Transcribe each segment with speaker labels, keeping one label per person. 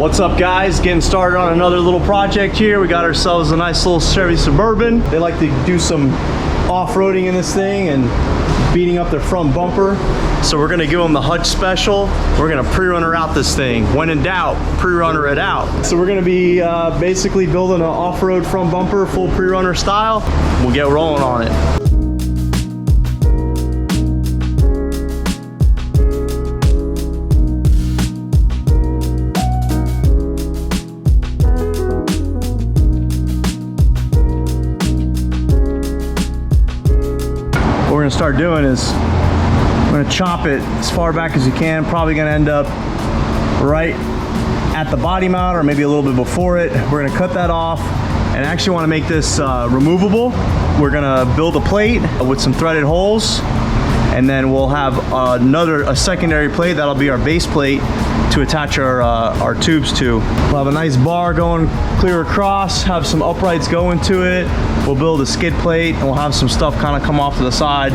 Speaker 1: What's up, guys? Getting started on another little project here. We got ourselves a nice little Chevy Suburban. They like to do some off-roading in this thing and beating up their front bumper. So we're gonna give them the Hutch special. We're gonna pre-runner out this thing. When in doubt, pre-runner it out. So we're gonna be basically building an off-road front bumper, full pre-runner style. We'll get rolling on it. What we're gonna start doing is we're gonna chop it as far back as you can. Probably gonna end up right at the body mount or maybe a little bit before it. We're gonna cut that off and actually wanna make this removable. We're gonna build a plate with some threaded holes, and then we'll have a secondary plate that'll be our base plate to attach our tubes to. We'll have a nice bar going clear across, have some uprights go into it. We'll build a skid plate and we'll have some stuff kind of come off to the side.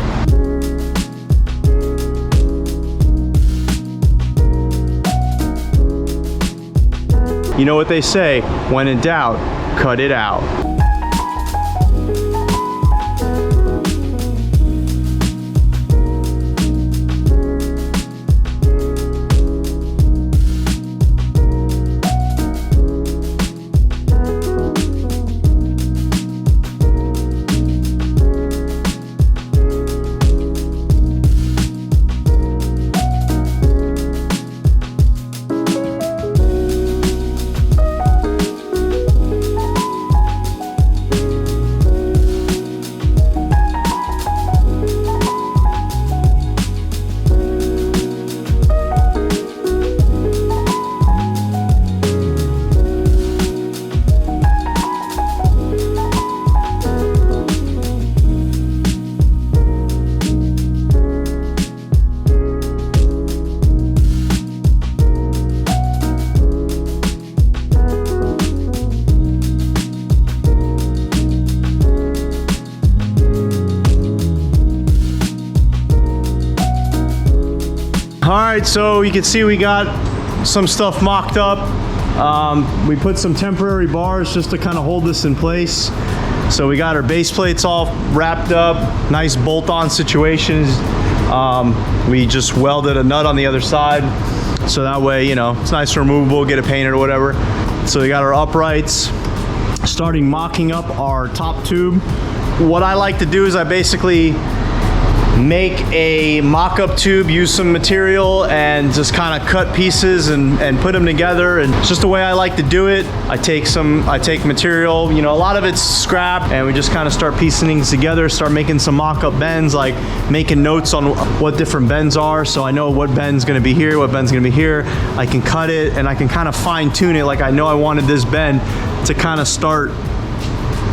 Speaker 1: You know what they say, when in doubt, cut it out. All right, so you can see we got some stuff mocked up. We put some temporary bars just to kind of hold this in place. So we got our base plates all wrapped up, nice bolt-on situations. We just welded a nut on the other side, so that way, you know, it's nice and removable, get it painted or whatever. So we got our uprights, starting mocking up our top tube. What I like to do is I basically make a mock-up tube, use some material, and just kind of cut pieces and put them together. And it's just the way I like to do it. I take material, you know, a lot of it's scrap, and we just kind of start piecing things together, start making some mock-up bends, like making notes on what different bends are, so I know what bend's gonna be here, what bend's gonna be here. I can cut it and I can kind of fine tune it. Like I know I wanted this bend to kind of start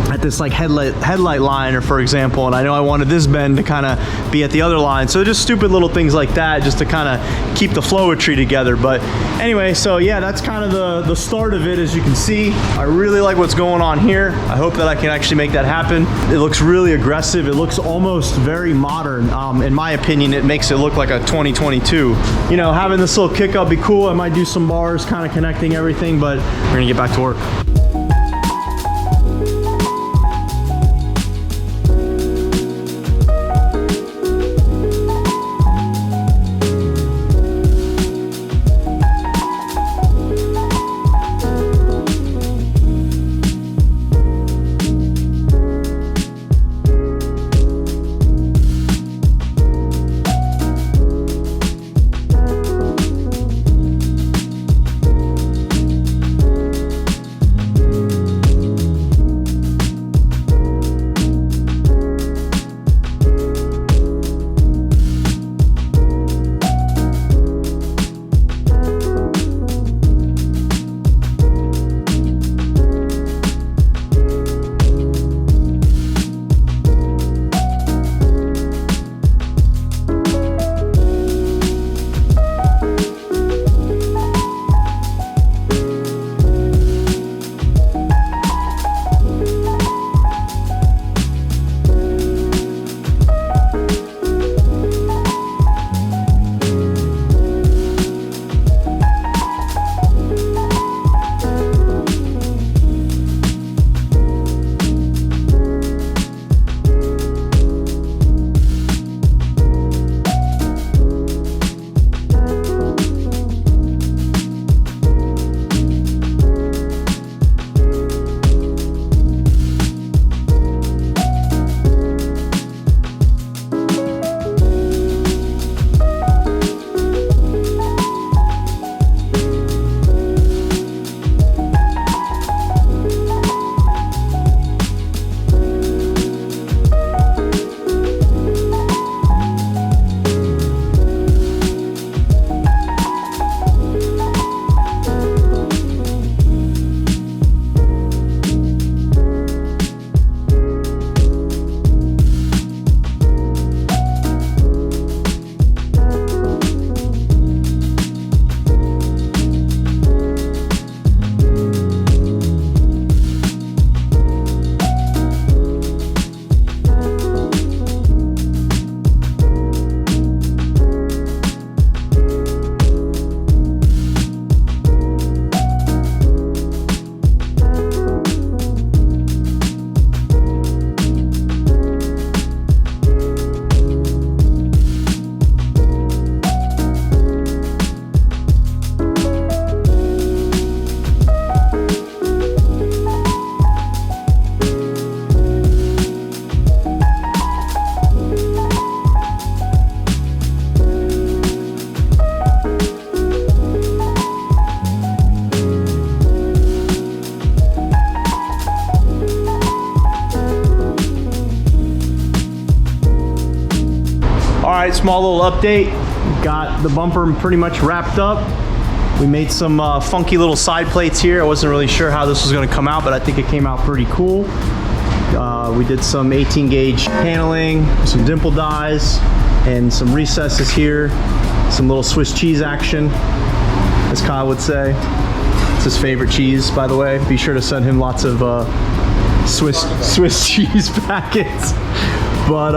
Speaker 1: at this like headlight line, or for example, and I know I wanted this bend to kind of be at the other line. So just stupid little things like that, just to kind of keep the flowetry together. But anyway, so yeah, that's kind of the start of it. As you can see, I really like what's going on here. I hope that I can actually make that happen. It looks really aggressive. It looks almost very modern. In my opinion, it makes it look like a 2022. You know, having this little kick up be cool. I might do some bars kind of connecting everything, but we're gonna get back to work. right, small little update. Got the bumper pretty much wrapped up. We made some funky little side plates here. I wasn't really sure how this was gonna come out, but I think it came out pretty cool. We did some 18 gauge paneling, some dimple dies, and some recesses here. Some little Swiss cheese action, as Kyle would say. It's his favorite cheese, by the way. Be sure to send him lots of Swiss cheese packets. But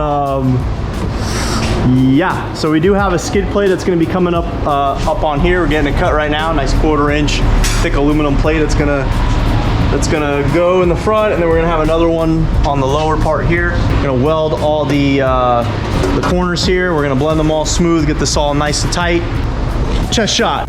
Speaker 1: yeah, so we do have a skid plate that's going to be coming up on here. We're getting it cut right now. Nice 1/4 inch thick aluminum plate that's gonna go in the front, and then we're gonna have another one on the lower part here. We're gonna weld all the corners here. We're gonna blend them all smooth, get this all nice and tight. Chest shot.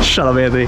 Speaker 1: Shut up, Anthony.